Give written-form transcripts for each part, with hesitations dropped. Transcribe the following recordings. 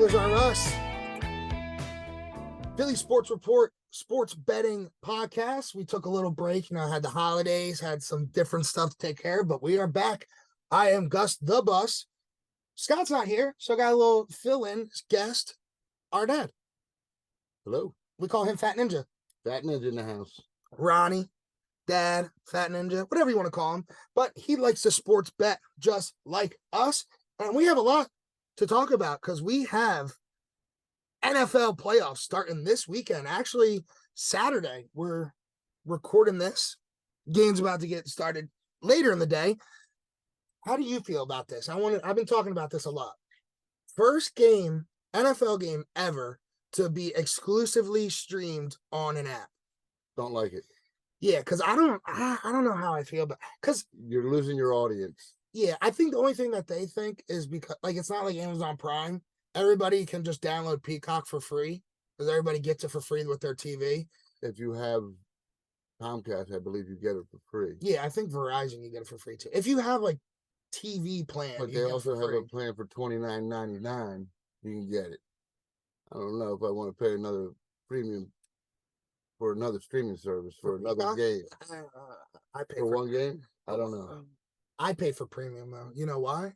Wranglers Are Us. Philly Sports Report, sports betting podcast. We took a little break, had the holidays, had some different stuff to take care of, but we are back. I am Gus the Bus. Scott's not here, so I got a little fill-in guest, our dad. Hello. We call him Fat Ninja. Fat Ninja in the house. Ronnie, Dad, Fat Ninja, whatever you want to call him. But he likes to sports bet just like us. And we have a lot to talk about because we have NFL playoffs starting this weekend. Actually, Saturday, we're recording this. Game's about to get started later in the day. How do you feel about this? I've been talking about this a lot. First game, NFL game ever to be exclusively streamed on an app. Don't like it. Yeah, because I don't know how I feel, but because you're losing your audience. Yeah, I think the only thing that they think is because it's not like Amazon Prime. Everybody can just download Peacock for free because everybody gets it for free with their TV. If you have Comcast, I believe you get it for free. Yeah, I think Verizon you get it for free too. If you have TV plan, but they also have a plan for $29.99. You can get it. I don't know if I want to pay another premium for another streaming service for another game. I pay for one game. I don't know. I pay for premium though. You know why?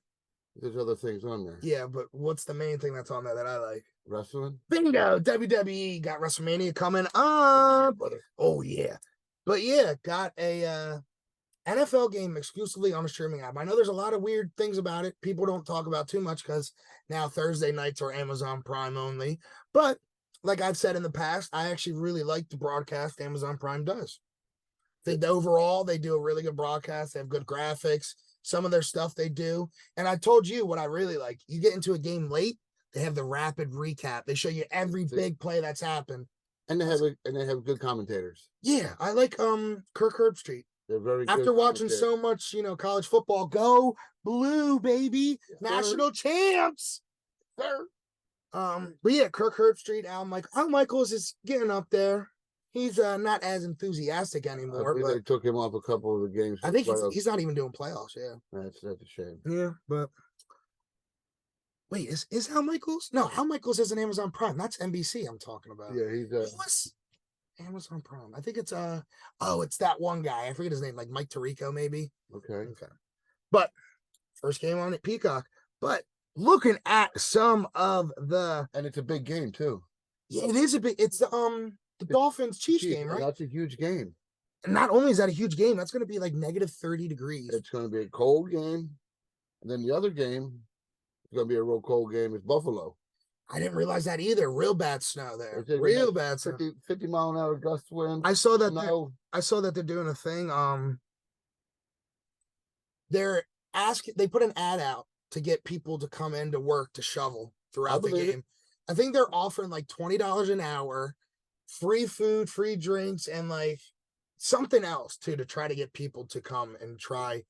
There's other things on there. Yeah, but what's the main thing that's on there that I like? Wrestling. Bingo! WWE got WrestleMania coming up. Oh yeah, but yeah, got a NFL game exclusively on a streaming app. I know there's a lot of weird things about it. People don't talk about too much because now Thursday nights are Amazon Prime only. But like I've said in the past, I actually really like the broadcast Amazon Prime does. I think overall they do a really good broadcast. They have good graphics. Some of their stuff they do. And I told you what I really like. You get into a game late, they have the rapid recap. They show you every big play that's happened. And they have good commentators. Yeah, I like Kirk Herbstreit. They're very good. After watching so much, college football, go blue, baby. Yes, national champs. Sir. But yeah, Kirk Herbstreit, Al Michaels is getting up there. He's not as enthusiastic anymore. But they took him off a couple of the games. I think he's not even doing playoffs. Yeah, that's a shame. Yeah, but wait, is Al Michaels? No, Al Michaels isn't Amazon Prime. That's NBC. I'm talking about. Yeah, he's Amazon Prime. I think it's it's that one guy. I forget his name, like Mike Tirico, maybe. Okay. But first game on it, Peacock. But looking at some of and it's a big game too. Yeah, it is a big. It's the Dolphins Chiefs game, right? That's a huge game. And not only is that a huge game, that's going to be like negative 30 degrees. It's going to be a cold game. And then the other game is going to be a real cold game. It's Buffalo. I didn't realize that either. Real bad snow there. Real bad snow. 50 mile an hour gust wind. I saw that. I saw that they're doing a thing. They put an ad out to get people to come into work to shovel throughout the game. I think they're offering like $20 an hour, free food, free drinks, and like something else too to try to get people to come and try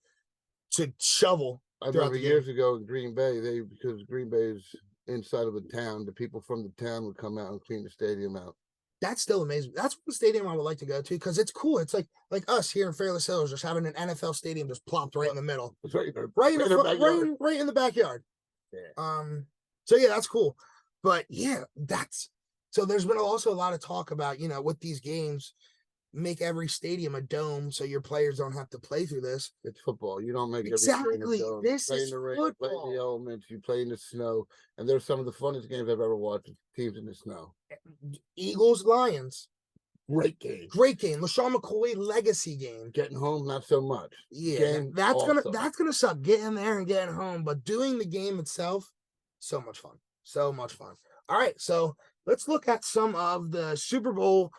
to shovel. I remember years ago in Green Bay, because Green Bay is inside of the town, the people from the town would come out and clean the stadium out. That's still amazing. That's one stadium I would like to go to because it's cool. It's like us here in Fairless Hills, just having an NFL stadium just plopped right in the middle. It's right in the backyard. Yeah. So yeah, that's cool. But yeah, so there's been also a lot of talk about, with these games, make every stadium a dome so your players don't have to play through this. It's football. You don't make exactly. Every dome. This play is in the rain, football. Play in the elements. You play in the snow, and there's some of the funnest games I've ever watched. Teams in the snow. Eagles, Lions. Great game. LaShawn McCoy legacy game. Getting home, not so much. Yeah, that's gonna suck. Getting there and getting home, but doing the game itself, so much fun. So much fun. All right, so let's look at some of the Super Bowl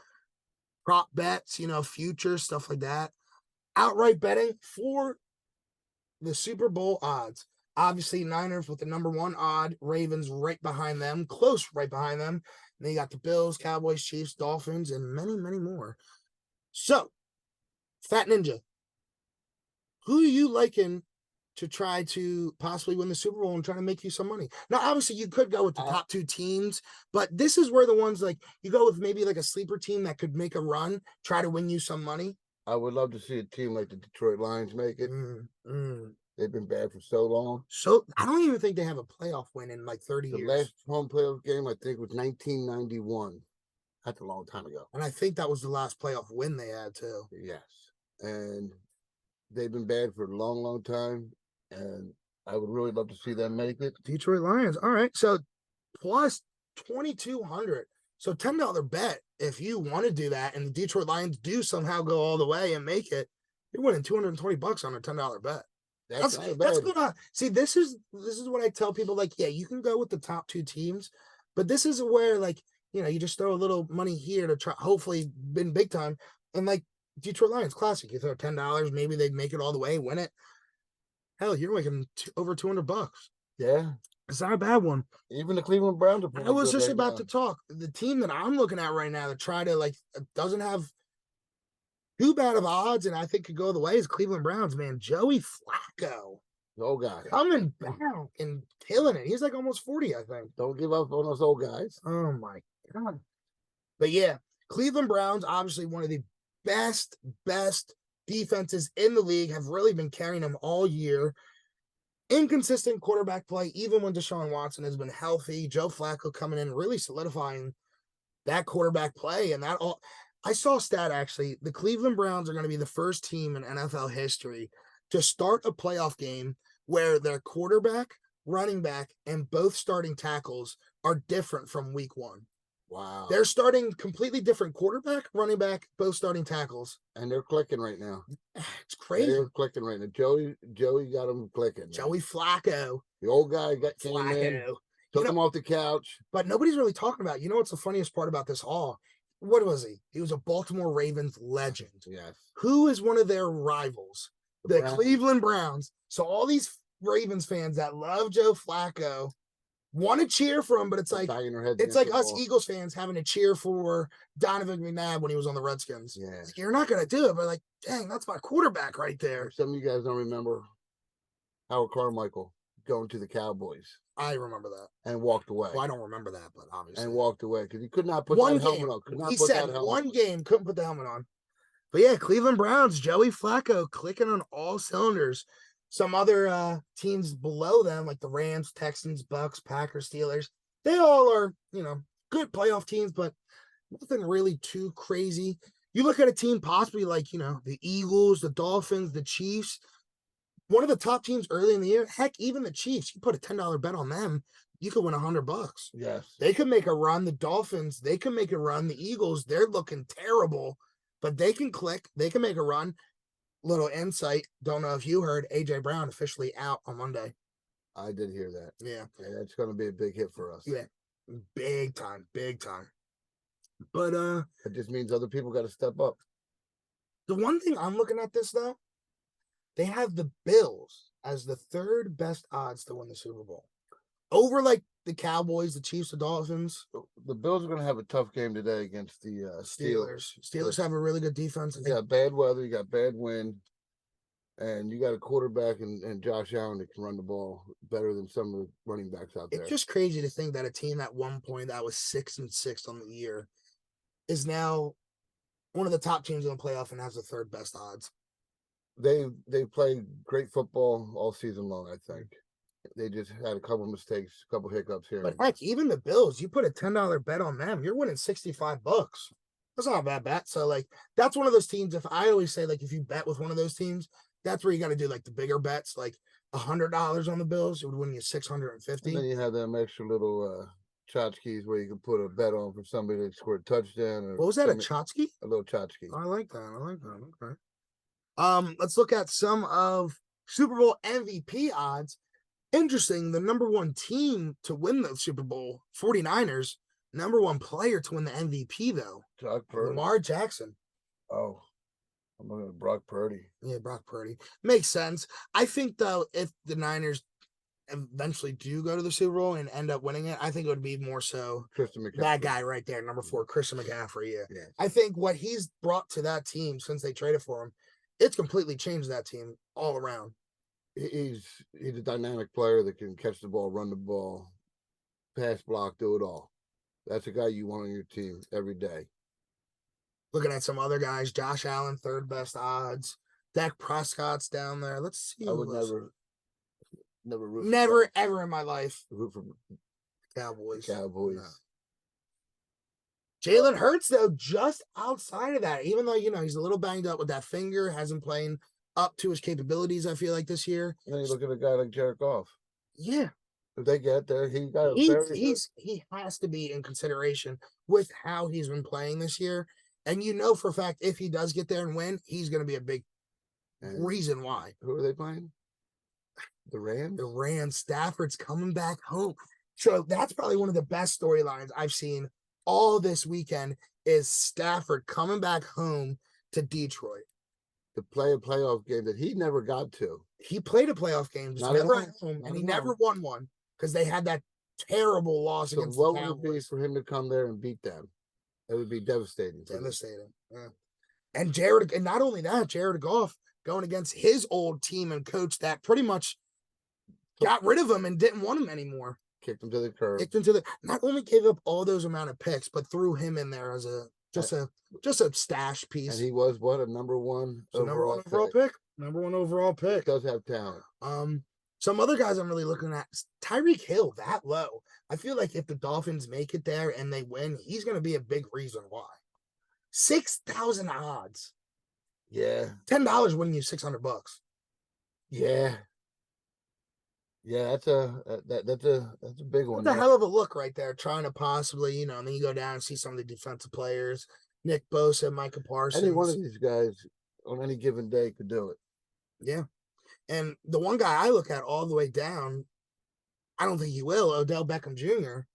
prop bets, futures, stuff like that. Outright betting for the Super Bowl odds. Obviously, Niners with the number one odd, Ravens right behind them, close right behind them. And then you got the Bills, Cowboys, Chiefs, Dolphins, and many, many more. So, Fat Ninja, who are you liking to try to possibly win the Super Bowl and try to make you some money? Now, obviously, you could go with the top two teams, but this is where the ones like you go with maybe like a sleeper team that could make a run, try to win you some money. I would love to see a team like the Detroit Lions make it. They've been bad for so long. So I don't even think they have a playoff win in like 30 The years. last home playoff game, I think, was 1991. That's a long time ago. And I think that was the last playoff win they had too. Yes. And they've been bad for a long, long time. And I would really love to see them make it. Detroit Lions. All right. So plus 2,200. So $10 bet if you want to do that and the Detroit Lions do somehow go all the way and make it, you're winning $220 on a $10 bet. That's not That's bad. good. See, this is what I tell people. Like, yeah, you can go with the top two teams, but this is where, like, you know, you just throw a little money here to try, hopefully, win big time. And like Detroit Lions Classic, you throw $10, maybe they make it all the way, win it. Hell, you're making over $200. Yeah. It's not a bad one. Even the Cleveland Browns are pretty I was good just right about now. to talk. The team that I'm looking at right now to try to, like, doesn't have too bad of odds, and I think could go the way is Cleveland Browns, man. Joey Flacco. The old guy. Coming back and killing it. He's like almost 40, I think. Don't give up on those old guys. Oh my God. But yeah, Cleveland Browns, obviously one of the best defenses in the league, have really been carrying them all year. Inconsistent quarterback play, even when Deshaun Watson has been healthy. Joe Flacco coming in, really solidifying that quarterback play. And that all, I saw a stat actually. The Cleveland Browns are going to be the first team in NFL history to start a playoff game where their quarterback, running back, and both starting tackles are different from week one. Wow. They're starting completely different quarterback, running back, both starting tackles. And they're clicking right now. It's crazy. They're clicking right now. Joey got them clicking. Joey Flacco. The old guy came in, took him off the couch. But nobody's really talking about, you know what's the funniest part about this all? What was he? He was a Baltimore Ravens legend. Yes. Who is one of their rivals? The Cleveland Browns. So all these Ravens fans that love Joe Flacco want to cheer for him, but it's like us Eagles fans having to cheer for Donovan McNabb when he was on the Redskins. Yeah. You're not going to do it, but like, dang, that's my quarterback right there. Some of you guys don't remember Howard Carmichael going to the Cowboys. I remember that. And walked away. Well, I don't remember that, but obviously. And walked away because he could not put that helmet on. He said one game, couldn't put the helmet on. But yeah, Cleveland Browns, Joey Flacco clicking on all cylinders. Some other teams below them, like the Rams, Texans, Bucks, Packers, Steelers, they all are, you know, good playoff teams, but nothing really too crazy. You look at a team possibly like, you know, the Eagles, the Dolphins, the Chiefs, one of the top teams early in the year. Heck, even the Chiefs, you put a $10 bet on them, you could win $100. Yes. They could make a run. The Dolphins, they can make a run. The Eagles, they're looking terrible, but they can click. They can make a run. Little insight. Don't know if you heard AJ Brown officially out on Monday. I did hear that. Yeah. That's going to be a big hit for us. Yeah. Big time. But it just means other people got to step up. The one thing I'm looking at this though, they have the Bills as the third best odds to win the Super Bowl. Over like the Cowboys, the Chiefs, the Dolphins. The Bills are going to have a tough game today against the Steelers. Steelers have a really good defense. You got bad weather, you got bad wind, and you got a quarterback and Josh Allen that can run the ball better than some of the running backs out there. It's just crazy to think that a team at one point that was 6-6 on the year is now one of the top teams in the playoff and has the third best odds. They played great football all season long, I think. They just had a couple of mistakes, a couple hiccups here. But heck, even the Bills, you put a $10 bet on them, you're winning $65. That's not a bad bet. So, like, that's one of those teams. If I always say, like, if you bet with one of those teams, that's where you got to do like the bigger bets, like $100 on the Bills, it would win you $650. And then you have them extra little tchotchkes where you can put a bet on for somebody that scored a touchdown. Or what was that? A tchotchke? A little tchotchke. I like that. Okay. Let's look at some of Super Bowl MVP odds. Interesting. The number one team to win the Super Bowl, 49ers, number one player to win the MVP, though. Lamar Jackson. Oh, I'm looking at Brock Purdy. Yeah, Brock Purdy. Makes sense. I think, though, if the Niners eventually do go to the Super Bowl and end up winning it, I think it would be more so Christian McCaffrey. That guy right there, number 4, Christian McCaffrey. Yeah. I think what he's brought to that team since they traded for him, it's completely changed that team all around. He's a dynamic player that can catch the ball, run the ball, pass block, do it all. That's a guy you want on your team every day. Looking at some other guys, Josh Allen, third best odds. Dak Prescott's down there. Let's see. I would never Never ever in my life. root for Cowboys. Cowboys. No. Jalen Hurts, though, just outside of that, even though, he's a little banged up with that finger, hasn't played up to his capabilities, I feel like, this year. And then you look at a guy like Jared Goff. Yeah. If they get there, he got he has to be in consideration with how he's been playing this year. And for a fact, if he does get there and win, he's going to be a big reason why. Who are they playing? The Rams? The Rams. Stafford's coming back home. So that's probably one of the best storylines I've seen all this weekend is Stafford coming back home to Detroit. To play a playoff game that he never got to. He played a playoff game, just never at home, and he never won one because they had that terrible loss against the Cowboys. What would it be for him to come there and beat them? It would be devastating. Devastating. Yeah. And not only that, Jared Goff going against his old team and coach that pretty much got rid of him and didn't want him anymore. Kicked him to the curb. Not only gave up all those amount of picks, but threw him in there as just a stash piece. And he was what, a number one overall pick? Number one overall pick. He does have talent. Some other guys I'm really looking at, Tyreek Hill, that low. I feel like if the Dolphins make it there and they win, he's going to be a big reason why. 6,000 odds. Yeah. $10 winning you $600. Yeah. Yeah, that's a big one. That's a hell of a look right there, trying to possibly, and then you go down and see some of the defensive players, Nick Bosa, Micah Parsons. Any one of these guys on any given day could do it. Yeah. And the one guy I look at all the way down, I don't think he will, Odell Beckham Jr.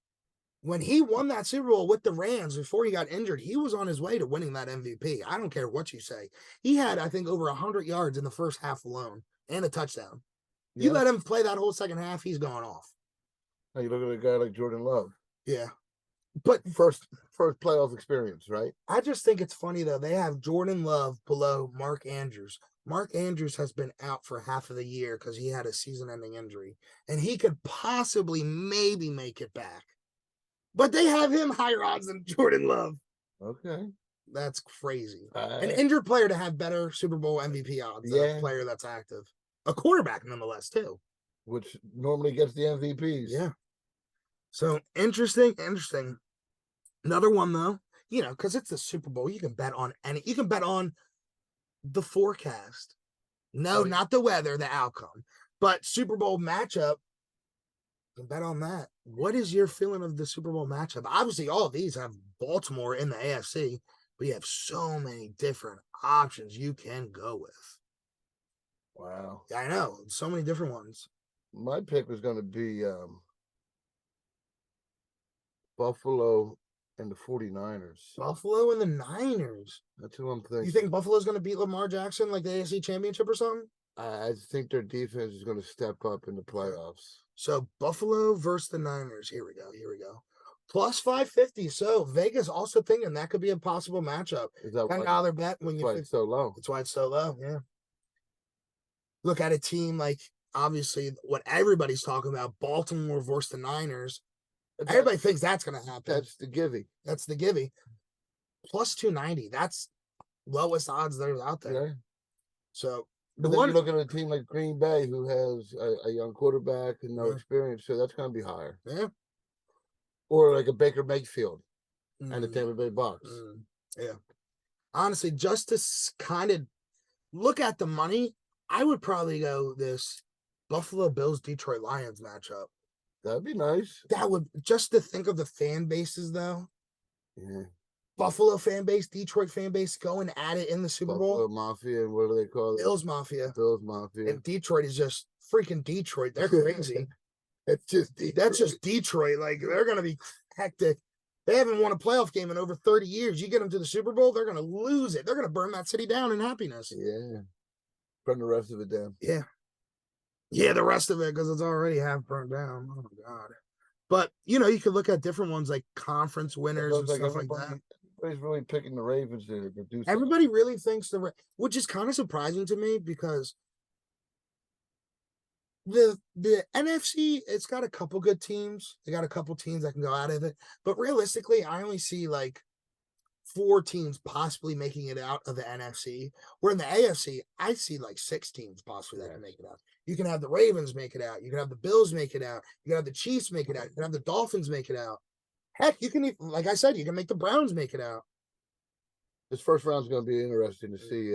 When he won that Super Bowl with the Rams before he got injured, he was on his way to winning that MVP. I don't care what you say. He had, I think, over 100 yards in the first half alone and a touchdown. Yeah. You let him play that whole second half, he's gone off. Now you look at a guy like Jordan Love. Yeah. But first playoff experience, right? I just think it's funny, though. They have Jordan Love below Mark Andrews. Mark Andrews has been out for half of the year because he had a season-ending injury. And he could possibly maybe make it back. But they have him higher odds than Jordan Love. Okay. That's crazy. An injured player to have better Super Bowl MVP odds than a player that's active. A quarterback, nonetheless, too. Which normally gets the MVPs. Yeah. So, interesting. Another one, though, because it's the Super Bowl, you can bet on you can bet on the forecast. No, not the weather, the outcome. But Super Bowl matchup, you can bet on that. What is your feeling of the Super Bowl matchup? Obviously, all of these have Baltimore in the AFC, but you have so many different options you can go with. Wow. Yeah, I know. So many different ones. My pick was going to be Buffalo and the 49ers. Buffalo and the Niners. That's who I'm thinking. You think Buffalo's going to beat Lamar Jackson like the AFC Championship or something? I think their defense is going to step up in the playoffs. So Buffalo versus the Niners. Here we go. Plus 550. So Vegas also thinking that could be a possible matchup. Is that $10 bet when you think it's so low? That's why it's so low. Yeah. Look at a team like obviously what everybody's talking about, Baltimore versus the Niners. Everybody thinks that's going to happen. That's the givey. Plus 290. That's lowest odds there's out there. Yeah. So but then you look at a team like Green Bay who has a young quarterback and no experience, so that's going to be higher. Yeah. Or like a Baker Mayfield and the Tampa Bay Bucks. Yeah. Honestly, just to kind of look at the money, I would probably go this Buffalo Bills Detroit Lions matchup. That'd be nice. That would, just to think of the fan bases though. Yeah. Buffalo fan base, Detroit fan base going at it in the Super Buffalo Bowl. Mafia, and what do they call it? Bills Mafia. And Detroit is just freaking Detroit. They're crazy. It's just Detroit. That's just Detroit. Like, they're going to be hectic. They haven't won a playoff game in over 30 years. You get them to the Super Bowl, they're going to lose it. They're going to burn that city down in happiness. Yeah. Burn the rest of it down. Yeah. Yeah, the rest of it, because it's already half burned down. Oh, my God. But, you could look at different ones like conference winners and stuff like that. Everybody's really picking the Ravens to do something. Everybody really thinks which is kind of surprising to me because the NFC, it's got a couple good teams. They got a couple teams that can go out of it. But realistically, I only see like 4 teams possibly making it out of the NFC. Where in the AFC, I see like 6 teams possibly that can make it out. You can have the Ravens make it out. You can have the Bills make it out. You can have the Chiefs make it out. You can have the Dolphins make it out. Heck, you can, like I said, you can make the Browns make it out. This first round is going to be interesting to see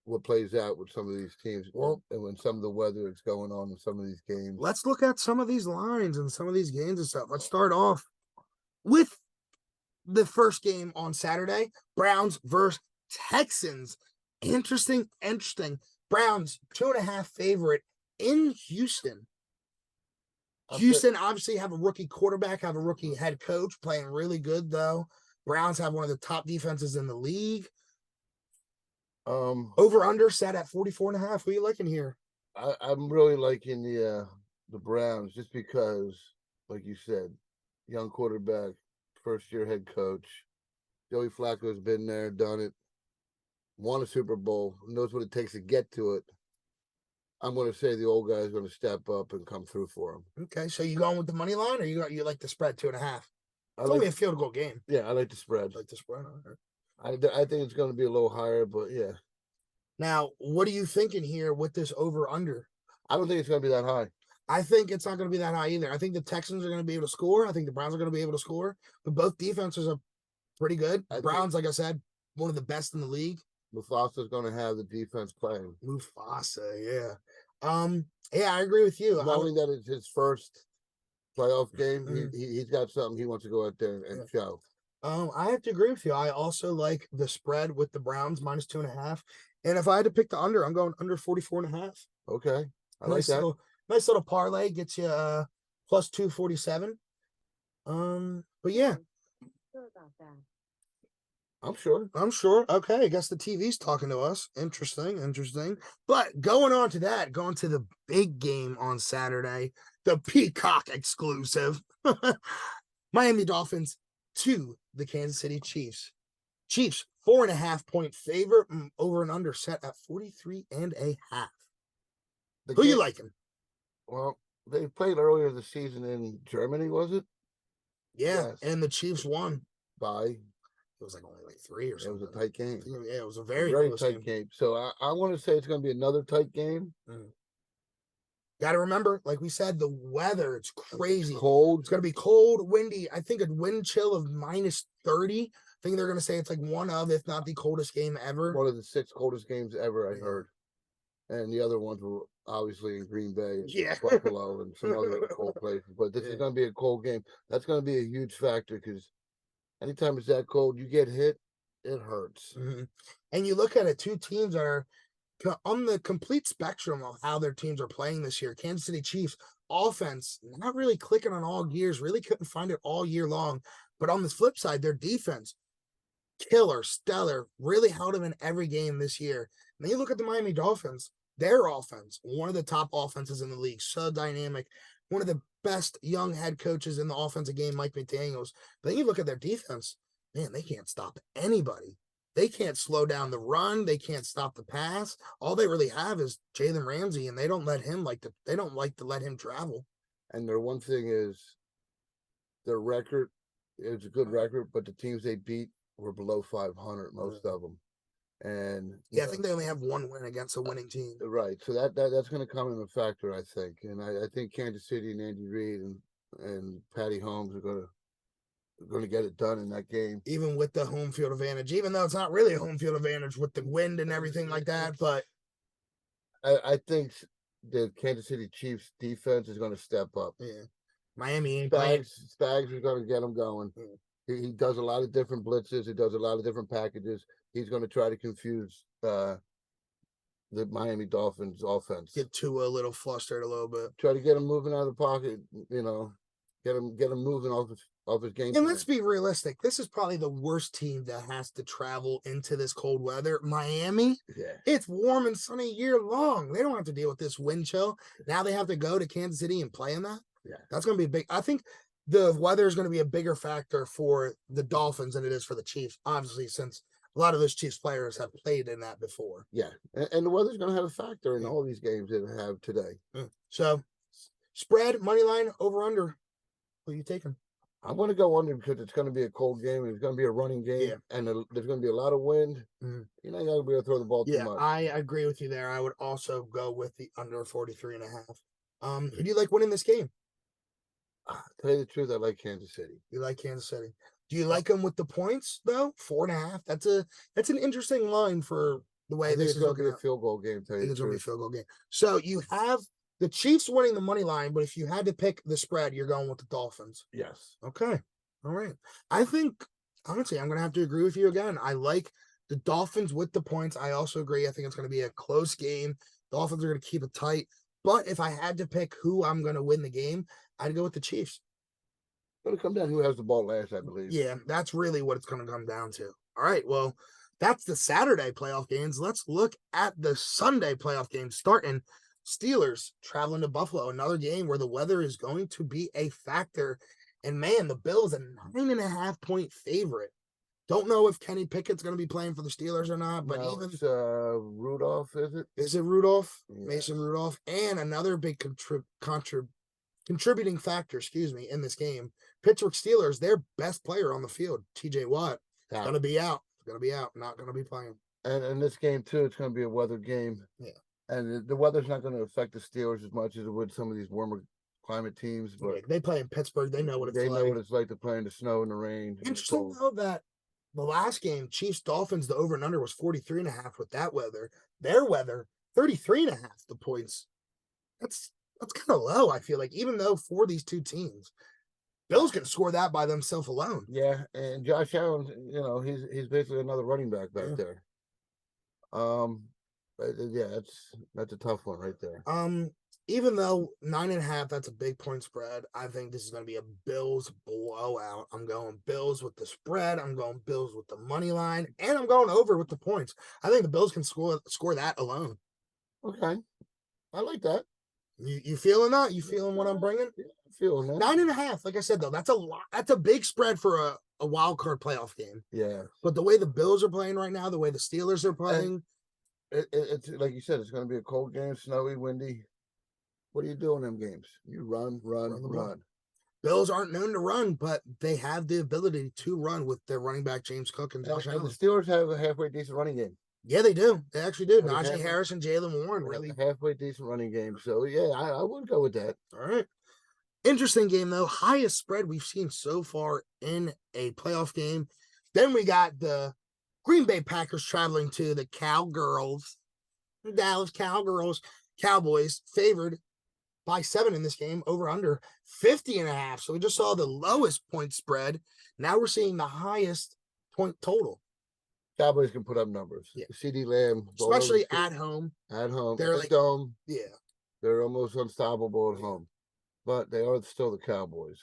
what plays out with some of these teams. Well, and when some of the weather is going on in some of these games. Let's look at some of these lines and some of these games and stuff. Let's start off with the first game on Saturday, Browns versus Texans. Interesting. Browns 2.5 favorite in Houston. Houston obviously have a rookie quarterback, have a rookie head coach playing really good though. Browns have one of the top defenses in the league. Over under set at 44.5. What are you liking here? I'm really liking the Browns just because, like you said, young quarterback, first year head coach. Joey Flacco's been there, done it, won a Super Bowl, knows what it takes to get to it. I'm going to say the old guy's going to step up and come through for him. Okay, so you going with the money line, or you like the spread 2.5? It's only a field goal game. Yeah, I like the spread. Like the spread. Right. I think it's going to be a little higher, but yeah. Now, what are you thinking here with this over under? I don't think it's going to be that high. I think it's not going to be that high either. I think the Texans are going to be able to score. I think the Browns are going to be able to score, but both defenses are pretty good. Browns, like I said, one of the best in the league. Mufasa's going to have the defense playing. Mufasa, yeah. Yeah, I agree with you. Knowing that it's his first playoff game, he's got something he wants to go out there and show. I have to agree with you. I also like the spread with the Browns minus 2.5. And if I had to pick the under, I'm going under 44.5. Okay. I like that. Nice little parlay gets you plus 247. But yeah. I'm sure. Okay, I guess the TV's talking to us. Interesting. But going on to that, going to the big game on Saturday, the Peacock exclusive. Miami Dolphins to the Kansas City Chiefs. Chiefs 4.5 point favorite, over and under set at 43.5. Who you liking? Well, they played earlier this season in Germany, was it? Yeah, yes. And the Chiefs won by. It was like only like 3 or something. It was a tight game. Yeah, it was a very tight game. So I want to say it's going to be another tight game. Got to remember, like we said, the weather, it's crazy. It's cold. It's going to be cold, windy. I think a wind chill of minus 30. I think they're going to say it's like one of, if not the coldest game ever. One of the 6 coldest games ever, I heard. And the other ones were obviously in Green Bay, Buffalo, and some other cold places. But this is going to be a cold game. That's going to be a huge factor because anytime it's that cold, you get hit, it hurts. And you look at it, 2 teams are on the complete spectrum of how their teams are playing this year. Kansas City Chiefs offense, not really clicking on all gears, really couldn't find it all year long. But on the flip side, their defense, killer, stellar, really held them in every game this year. And then you look at the Miami Dolphins, their offense, one of the top offenses in the league, so dynamic, one of the best young head coaches in the offensive game, Mike McDaniels. But then you look at their defense, man, they can't stop anybody. They can't slow down the run. They can't stop the pass. All they really have is Jalen Ramsey, and they don't like to let him travel. And their one thing is their record is a good record, but the teams they beat were below 500, most of them. And I think they only have 1 win against a winning team. Right. So that's going to come in a factor, I think. And I think Kansas City and Andy Reid and Patty Holmes are going to get it done in that game, even with the home field advantage, even though it's not really a home field advantage with the wind and everything like that. But I think the Kansas City Chiefs defense is going to step up. Yeah, Miami ain't Spags is going to get them going. He does a lot of different blitzes. He does a lot of different packages. He's going to try to confuse the Miami Dolphins offense. Get Tua a little flustered a little bit. Try to get him moving out of the pocket. Get him moving off his game. And let's be realistic. This is probably the worst team that has to travel into this cold weather. Miami, it's warm and sunny year long. They don't have to deal with this wind chill. Now they have to go to Kansas City and play in that. Yeah, that's going to be big. I think the weather is going to be a bigger factor for the Dolphins than it is for the Chiefs, obviously, since a lot of those Chiefs players have played in that before. Yeah, and the weather's going to have a factor in all these games that we have today. So, spread, money line, over under. Who are you taking? I'm going to go under because it's going to be a cold game and it's going to be a running game, Yeah. and there's going to be a lot of wind. Mhm. You're not going to be able to throw the ball too Yeah, much. I agree with you there. I would also go with the under 43.5. Who do you like winning this game? Tell you the truth, I like Kansas City. You like Kansas City. Do you like them with the points though? 4.5. That's an interesting line for the I way think this it's is going to looking be a out. field goal game. Tell I you think the it's gonna be a truth. field goal game. So you have the Chiefs winning the money line, but if you had to pick the spread, you're going with the Dolphins. Yes. Okay. All right. I think honestly, I'm gonna have to agree with you again. I like the Dolphins with the points. I also agree. I think it's gonna be a close game. Dolphins are gonna keep it tight. But if I had to pick who I'm gonna win the game, I'd go with the Chiefs. It's going to come down who has the ball last, I believe. Yeah, that's really what it's gonna come down to. All right. Well, that's the Saturday playoff games. Let's look at the Sunday playoff games starting. Steelers traveling to Buffalo, another game where the weather is going to be a factor. And man, the Bills a 9.5 point favorite. Don't know if Kenny Pickett's going to be playing for the Steelers or not, but No, even it's Rudolph, is it? is it Rudolph, Yes. Mason Rudolph, and another big contributing factor, excuse me, in this game. Pittsburgh Steelers, their best player on the field, TJ Watt, Out. going to be out. Going to be out. Not going to be playing. And in this game too, it's going to be a weather game. Yeah. And the weather's not going to affect the Steelers as much as it would some of these warmer climate teams. But Yeah, they play in Pittsburgh. They know what it's like. They know what it's like to play in the snow and the rain. Interesting though that the last game, Chiefs Dolphins, the over and under was 43.5 with that weather. Their weather, 33.5 the points. That's kind of low, I feel like, even though for these two teams. Bills can score that by themselves alone. Yeah, and Josh Allen, he's basically another running back there. But yeah, that's a tough one right there. Even though 9.5, that's a big point spread. I think this is going to be a Bills blowout. I'm going Bills with the spread. I'm going Bills with the money line, and I'm going over with the points. I think the Bills can score that alone. Okay, I like that. You feeling that? You feeling what I'm bringing? Yeah, I'm feeling that. 9.5. Like I said though, that's a lot. That's a big spread for a wild card playoff game. Yeah, but the way the Bills are playing right now, the way the Steelers are playing, it's like you said, it's going to be a cold game, snowy, windy. What do you do in them games? You run. Bills aren't known to run, but they have the ability to run with their running back James Cook and Josh Allen. The Steelers have a halfway decent running game. Yeah, they do. They actually do. Najee Harris and Jaylen Warren really halfway decent running game. So yeah, I would go with that. All right. Interesting game though. Highest spread we've seen so far in a playoff game. Then we got the Green Bay Packers traveling to the Cowgirls, Dallas Cowboys favored by 7 in this game, over under 50.5. So we just saw the lowest point spread. Now we're seeing the highest point total. Cowboys can put up numbers. Yeah. CeeDee Lamb, especially at home. At home, they're like dome. Yeah, they're almost unstoppable at home, but they are still the Cowboys.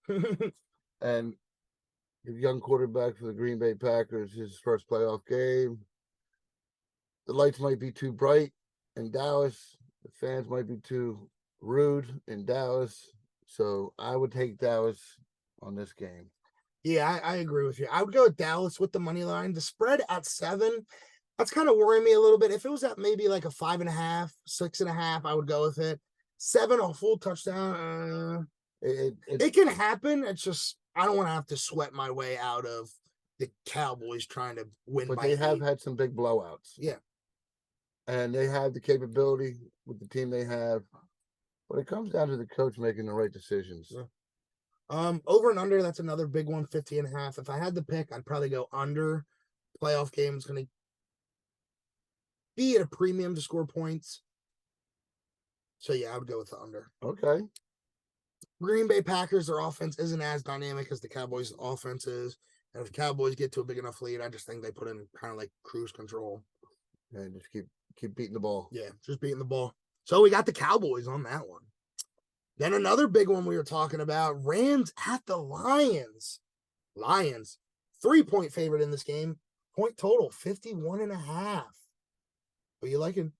And the young quarterback for the Green Bay Packers, his first playoff game. The lights might be too bright in Dallas. The fans might be too rude in Dallas. So I would take Dallas on this game. Yeah, I agree with you. I would go with Dallas with the money line. The spread at 7, that's kind of worrying me a little bit. If it was at maybe like a 5.5, 6.5, I would go with it. 7, a full touchdown. It can happen. It's just I don't want to have to sweat my way out of the Cowboys trying to win. But they have had some big blowouts. Yeah, and they have the capability with the team they have. But it comes down to the coach making the right decisions. Yeah. Over and under, that's another big one, 50.5. If I had to pick, I'd probably go under. Playoff game is going to be at a premium to score points. So yeah, I would go with the under. Okay. Green Bay Packers, their offense isn't as dynamic as the Cowboys' offense is. And if the Cowboys get to a big enough lead, I just think they put in kind of like cruise control. And just keep beating the ball. Yeah, just beating the ball. So we got the Cowboys on that one. Then another big one we were talking about, Rams at the Lions. Lions, 3-point favorite in this game. Point total, 51.5. What you liking?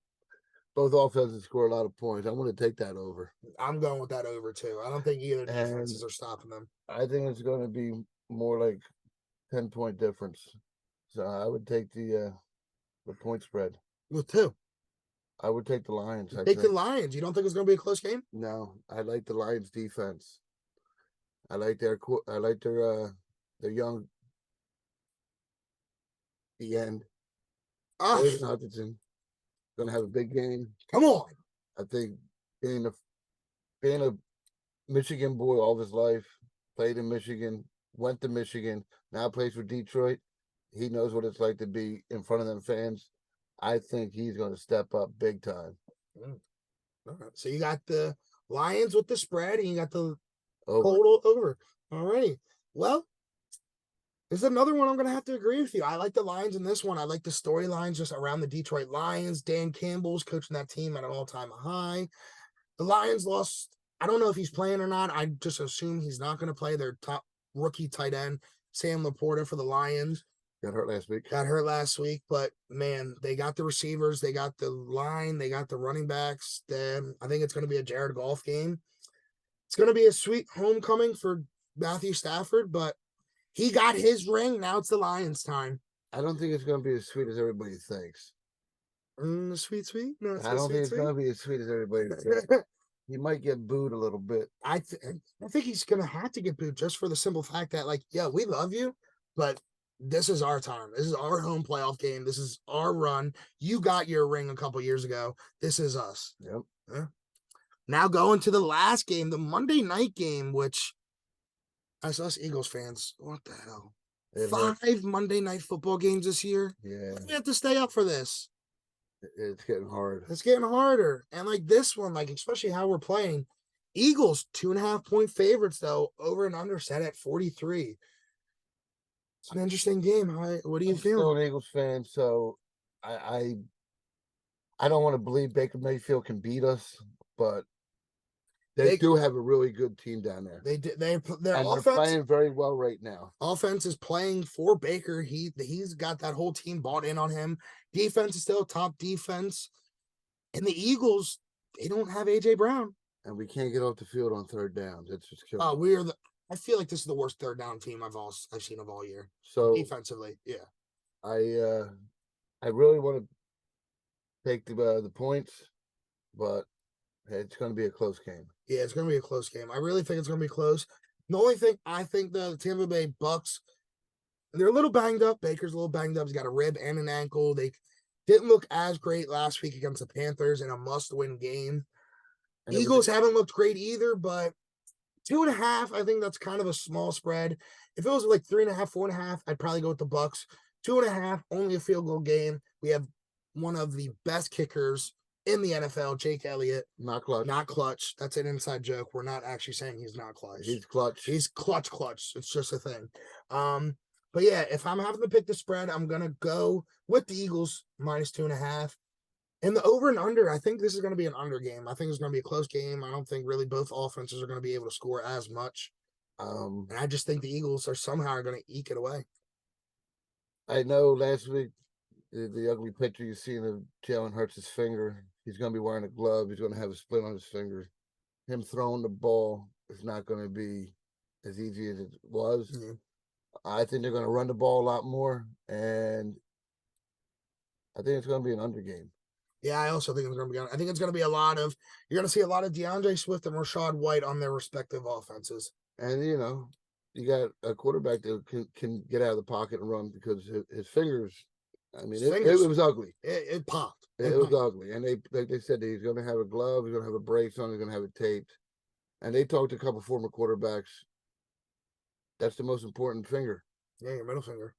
Both offenses score a lot of points. I'm going to take that over. I'm going with that over too. I don't think either defenses are stopping them. I think it's going to be more like 10-point difference. So I would take the point spread. With 2. I would take the Lions. Take the Lions. You don't think it's going to be a close game? No, I like the Lions defense. I like their young the end. Ah, Aiden Hutchinson gonna have a big game. come on. I think being a Michigan boy all of his life, played in Michigan, went to Michigan, now plays for Detroit. He knows what it's like to be in front of them fans. I think he's going to step up big time. Mm. All right. So you got the Lions with the spread, and you got the Over. total over. All right. Well, this is another one I'm going to have to agree with you. I like the Lions in this one. I like the storylines just around the Detroit Lions. Dan Campbell's coaching that team at an all-time high. The Lions lost. I don't know if he's playing or not. I just assume he's not going to play. Their top rookie tight end, Sam Laporta for the Lions. Got hurt last week. Got hurt last week, but man, they got the receivers, they got the line, they got the running backs. Then I think it's going to be a Jared Goff game. It's going to be a sweet homecoming for Matthew Stafford, but he got his ring. Now it's the Lions' time. I don't think it's going to be as sweet as everybody thinks. Sweet. No, I don't think it's going to be as sweet as everybody thinks. He might get booed a little bit. I think he's going to have to get booed just for the simple fact that, like, yeah, we love you, but this is our time. This is our home playoff game. This is our run. You got your ring a couple years ago. This is us. Yep. Yeah. Now going to the last game, the Monday night game, which as us Eagles fans, what the hell? Five Monday night football games this year. Yeah. We have to stay up for this. It's getting hard. It's getting harder. And like this one, like especially how we're playing, Eagles 2.5-point favorites though, over and under set at 43. It's an interesting game. What do you feel? Still an Eagles fan, so I don't want to believe Baker Mayfield can beat us, but they do have a really good team down there. They did. Their offense, they're playing very well right now. Offense is playing for Baker. He's got that whole team bought in on him. Defense is still top defense, and the Eagles, they don't have AJ Brown, and we can't get off the field on third downs. It's just killing. I feel like this is the worst third down team I've seen of all year. So defensively, yeah. I really want to take the points, but it's going to be a close game. Yeah, it's going to be a close game. I really think it's going to be close. The only thing I think the Tampa Bay Bucks, they're a little banged up. Baker's a little banged up. He's got a rib and an ankle. They didn't look as great last week against the Panthers in a must-win game. Eagles haven't looked great either, but 2.5, I think that's kind of a small spread. If it was like 3.5, 4.5, I'd probably go with the Bucks. 2.5, only a field goal game. We have one of the best kickers in the NFL, Jake Elliott. Not clutch. Not clutch. That's an inside joke. We're not actually saying he's not clutch. He's clutch. He's clutch. It's just a thing. But yeah, if I'm having to pick the spread, I'm gonna go with the Eagles minus 2.5. And the over and under, I think this is going to be an under game. I think it's going to be a close game. I don't think really both offenses are going to be able to score as much. And I just think the Eagles are somehow going to eke it away. I know last week, the ugly picture you seen of Jalen Hurts' finger, he's going to be wearing a glove. He's going to have a splint on his finger. Him throwing the ball is not going to be as easy as it was. Mm-hmm. I think they're going to run the ball a lot more, and I think it's going to be an under game. Yeah, I also think it's going to be. I think it's going to be a lot of. You're going to see a lot of DeAndre Swift and Rachaad White on their respective offenses. And you got a quarterback that can get out of the pocket and run because his fingers. I mean, it was ugly. It popped. It was ugly, and they said that he's going to have a glove, he's going to have a brace on, he's going to have it taped. And they talked to a couple former quarterbacks. That's the most important finger. Yeah, your middle finger.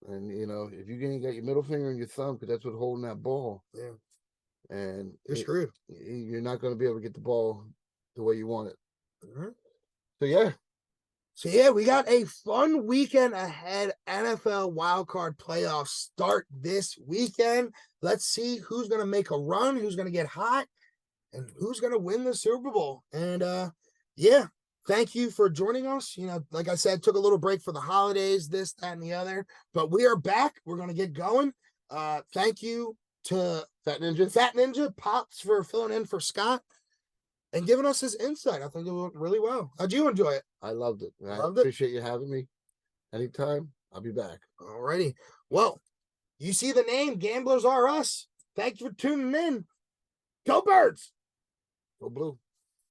And if you get your middle finger and your thumb, because that's what's holding that ball. Yeah. And you're screwed. You're not going to be able to get the ball the way you want it. Mm-hmm. So yeah, we got a fun weekend ahead. NFL wildcard playoffs start this weekend. Let's see who's going to make a run, who's going to get hot, and who's going to win the Super Bowl. And thank you for joining us. Like I said, took a little break for the holidays, this, that, and the other, but we are back. We're going to get going. Thank you to Fat Ninja Pops for filling in for Scott and giving us his insight. I think it went really well. How'd you enjoy it? I loved it. I appreciate you having me. Anytime, I'll be back. All righty. Well, you see the name, Gamblers Are Us. Thank you for tuning in. Go Birds! Go Blue.